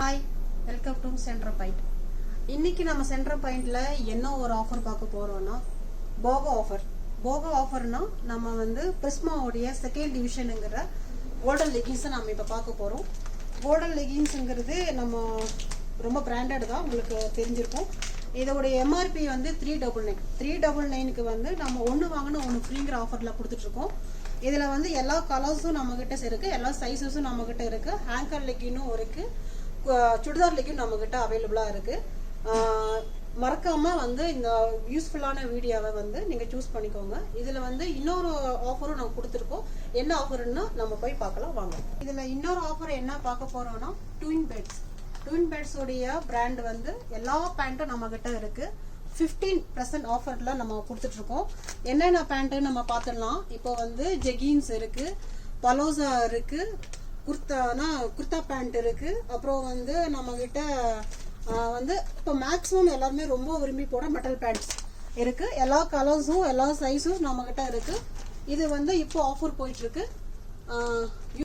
Hi, welcome to centre point. இன்னைக்கு நம்ம centre பாயிண்ட்ல என்ன ஒரு ஆஃபர் பார்க்க போறோம்னா போகோ ஆஃபர். போகோ ஆஃபர்னா நம்ம வந்து பிரிஸ்மாவுடைய செகண்ட் டிவிஷனுங்கிற கோல்டன் லெகின்ஸை நம்ம இப்போ பார்க்க போறோம். கோல்டன் லெகின்ஸுங்கிறது நம்ம ரொம்ப பிராண்டட் தான், உங்களுக்கு தெரிஞ்சிருக்கும். இதோடைய எம்ஆர்பி வந்து 399. 399க்கு வந்து நம்ம ஒன்று வாங்கினா ஒன்று ஃப்ரீங்கிற ஆஃபரில் கொடுத்துட்ருக்கோம். இதில் வந்து எல்லா கலர்ஸும் நம்மக்கிட்ட இருக்குது, எல்லா சைஸஸும் நம்மக்கிட்ட இருக்குது. ஹேங்கர் லெகினும் இருக்குது, சுடிதார் லெகின் நம்மக்கிட்ட அவைலபிளாக இருக்குது. மறக்காமல் வந்து இந்த யூஸ்ஃபுல்லான வீடியோவை வந்து நீங்கள் சூஸ் பண்ணிக்கோங்க. இதில் வந்து இன்னொரு ஆஃபரும் நம்ம கொடுத்துருக்கோம். என்ன ஆஃபர்னா நம்ம போய் பார்க்கலாம் வாங்க. இதில் இன்னொரு ஆஃபர் என்ன பார்க்க போகிறோம்னா ட்வின் பெட்ஸ். ட்வின் பெட்ஸோடைய பிராண்ட் வந்து எல்லா பேண்ட்டும் நம்மக்கிட்ட இருக்குது. 15% ஆஃபரில் நம்ம கொடுத்துட்ருக்கோம். என்னென்ன பேண்ட்டு நம்ம பார்த்துடலாம். இப்போ வந்து ஜெகின்ஸ் இருக்குது, பலோசா இருக்குது, குர்தா பேண்ட் இருக்குது. அப்புறம் வந்து நம்மக்கிட்ட வந்து இப்போ மேக்ஸிமம் எல்லாருமே ரொம்ப விரும்பி போட மெட்டல் பேண்ட்ஸ் இருக்குது. எல்லா கலர்ஸும் எல்லா சைஸும் நம்மக்கிட்ட இருக்குது. இது வந்து இப்போ ஆஃபர் போயிட்டுருக்கு.